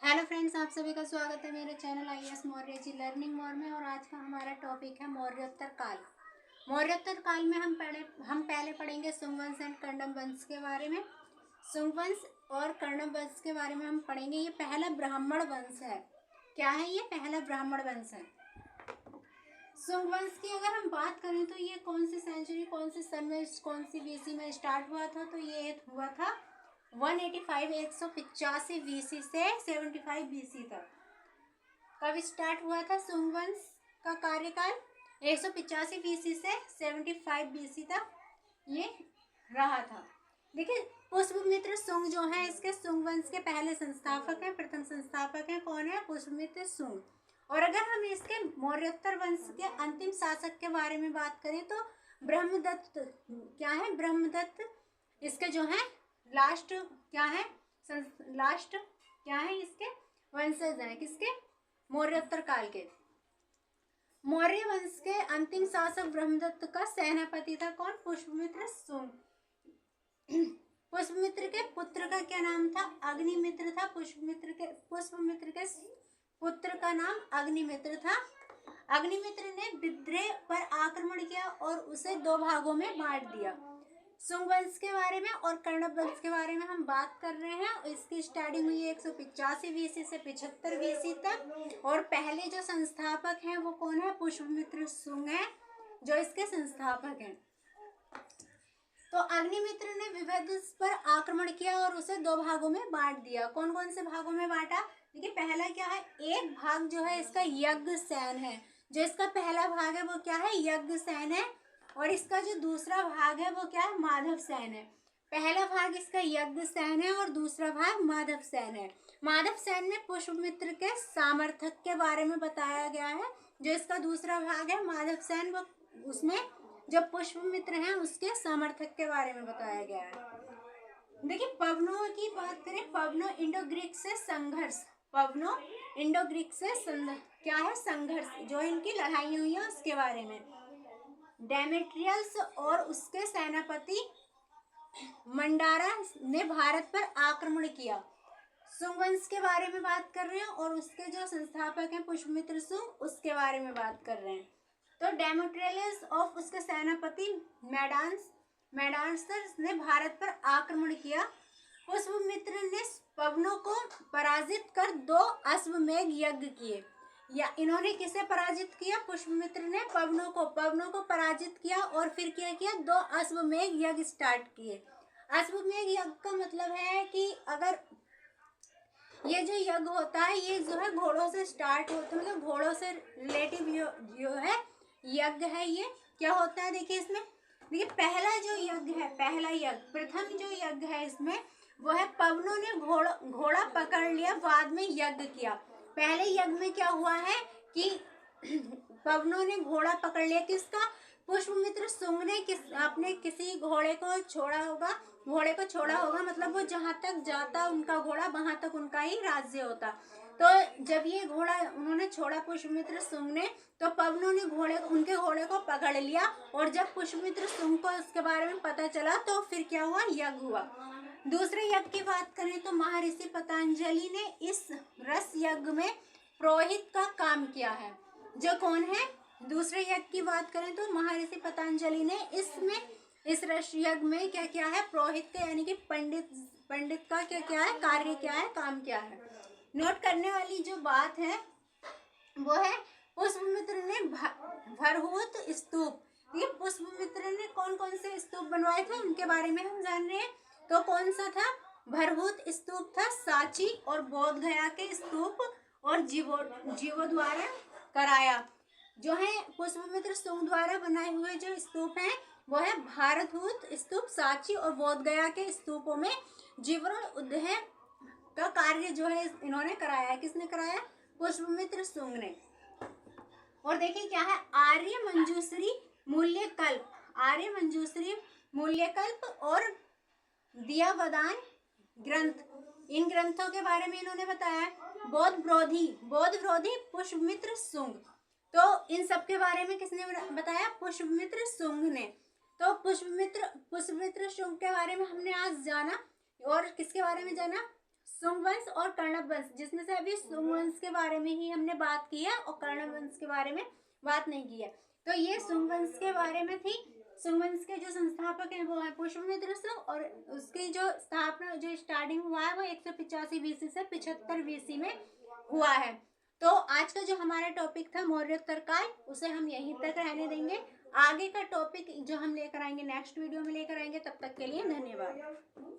Hello friends, आप सभी का स्वागत है मेरे channel IAS Maurya ji learning more में। और आज का हमारा टॉपिक है मौर्योत्तर काल। मौर्योत्तर काल में हम पहले पढ़ेंगे सुंग वंश एंड कर्णम वंश के बारे में। सुंग वंश और कर्णम वंश के बारे में हम पढ़ेंगे। ये पहला ब्राह्मण वंश है। क्या है ये? पहला ब्राह्मण वंश है। सुंग वंश की अगर हम बात करें तो ये कौन सी सेंचुरी, कौन सी सन में, कौन सी BC में स्टार्ट हुआ था? तो ये हुआ था 185 BC से 75 BC तक। कब स्टार्ट हुआ था सुंग वंश का कार्यकाल? 185 BC से 75 BC तक ये रहा था। देखिए, पुष्पमित्र सुंग जो है इसके सुंग वंश के पहले संस्थापक हैं। प्रथम संस्थापक हैं कौन है? पुष्पमित्र सुंग। और अगर हम इसके मौर्योत्तर वंश के अंतिम शासक के बारे में बात करें तो ब्रह्मदत्त। क्या है? ब्रह्मदत्त इसके जो है लास्ट क्या है? लास्ट क्या है? इसके वंशज हैं। किसके? मौर्योत्तर काल के। मौर्य वंश के अंतिम शासक ब्रह्मदत्त का सेनापति था कौन? पुष्पमित्र सुंग। पुष्पमित्र के पुत्र का क्या नाम था? अग्निमित्र था। पुष्पमित्र के पुत्र का नाम अग्निमित्र था। अग्निमित्र ने विद्रेह पर आक्रमण किया और उसे दो भागों में बांट दिया। सुंग वंश के बारे में और कर्णव वंश के बारे में हम बात कर रहे हैं। इसकी स्टार्टिंग हुई है 185 BC से 75 BC तक। और पहले जो संस्थापक हैं वो कौन है? पुष्पमित्र सुंग है जो इसके संस्थापक हैं। तो अग्निमित्र ने विविध पर आक्रमण किया और उसे दो भागों में बांट दिया। कौन कौन से भागों में बांटा? देखिए, पहला क्या है? एक भाग जो है इसका यज्ञ सेन है। जो इसका पहला भाग है वो क्या है? यज्ञ सेन है। और इसका जो दूसरा भाग है वो क्या है? माधव सेन है। पहला भाग इसका यज्ञ सेन है और दूसरा भाग माधव सेन है। माधव सेन में पुष्पमित्र के सामर्थक के बारे में बताया गया है। जो इसका दूसरा भाग है माधव सेन, वो उसमें जो पुष्पमित्र हैं उसके समर्थक के बारे में बताया गया है। देखिए, पवनों की बात करें, पवनो इंडो ग्रीक से संघर्ष। पवनो इंडो ग्रीक से क्या है? संघर्ष। जो इनकी लड़ाई हुई है उसके बारे में। डेमेट्रियल्स और उसके सेनापति मंडारा ने भारत पर आक्रमण किया। सुंग वंश के बारे में बात कर रहे हैं और उसके जो संस्थापक हैं पुष्पमित्र सुंग, उसके बारे में बात कर रहे हैं। तो डेमेट्रियल्स और उसके सेनापति मेडांसर ने भारत पर आक्रमण किया। पुष्पमित्र ने पवनों को पराजित कर दो अश्वमेध यज्ञ किए। या इन्होंने किसे पराजित किया? पुष्पमित्र ने पवनों को पराजित किया और फिर क्या किया? दो अश्वमेध यज्ञ स्टार्ट किए। अश्वमेध यज्ञ का मतलब है कि अगर ये जो यज्ञ होता है ये जो है घोड़ों से स्टार्ट होता है, मतलब घोड़ों से रिलेटिव जो है यज्ञ है। ये क्या होता है? देखिए इसमें, देखिए पहला जो यज्ञ है, पहला यज्ञ, प्रथम जो यज्ञ है इसमें वो है पवनों ने घोड़ा पकड़ लिया, बाद में यज्ञ किया। पहले यज्ञ में क्या हुआ है कि पवनों ने घोड़ा पकड़ लिया। किसका? पुष्पमित्र सुंग ने अपने किसी घोड़े को छोड़ा होगा, मतलब वो जहां तक जाता उनका घोड़ा वहां तक उनका ही राज्य होता। तो जब ये घोड़ा उन्होंने छोड़ा पुष्पमित्र सुंग ने, तो पवनों ने उनके घोड़े को पकड़ लिया। और जब पुष्पमित्र सुंग को उसके बारे में पता चला तो फिर क्या हुआ? यज्ञ हुआ। दूसरे यज्ञ की बात करें तो महर्षि पतंजलि ने इस रस यज्ञ में पुरोहित का काम किया है। जो कौन है? दूसरे यज्ञ की बात करें तो महर्षि पतंजलि ने इस रस यज्ञ में क्या किया है? पुरोहित के यानी कि पंडित का क्या है? कार्य क्या है? काम क्या है? नोट करने वाली जो बात है वो है पुष्पमित्र ने भरहुत स्तूप। ये पुष्पमित्र ने कौन कौन से स्तूप बनवाए थे उनके बारे में हम जान रहे हैं। तो कौन सा था? भरहुत स्तूप था, सांची और बोध गया के स्तूप, और जीवो द्वारा कराया। जो है पुष्पमित्र सुंग द्वारा बनाए हुए जो स्तूप हैं वो है भारतहूत स्तूप, सांची और बोध गया के स्तूपों में जीवरण उद्यान का कार्य जो है इन्होंने कराया है। किसने कराया? पुष्पमित्र सुंग ने। और देखिए क्या है? आर्य मंजूश्री मूल्यकल्प और दियावदान ग्रंथ, इन ग्रंथों के बारे में इन्होंने बताया। बोध पुष्पमित्र सुंग। तो इन सब के बारे में किसने बताया? पुष्पमित्र सुंग ने। तो पुष्पमित्र सुंग के बारे में हमने आज जाना। और किसके बारे में जाना? सुंग वंश और कर्णव वंश, जिसमें से अभी सुंग वंश के बारे में ही हमने बात की है और कर्णव वंश के बारे में बात नहीं की है। तो ये सुंग वंश के बारे में थी। सुंग वंश के जो संस्थापक हैं वो है पुष्यमित्र सुंग, और उसकी जो स्थापना, जो स्टार्टिंग हुआ है वो 185 बीसी से 75 बीसी में हुआ है। तो आज का जो हमारा टॉपिक था मौर्योत्तर काल, उसे हम यहीं तक रहने देंगे। आगे का टॉपिक जो हम लेकर आएंगे नेक्स्ट वीडियो में लेकर आएंगे। तब तक के लिए धन्यवाद।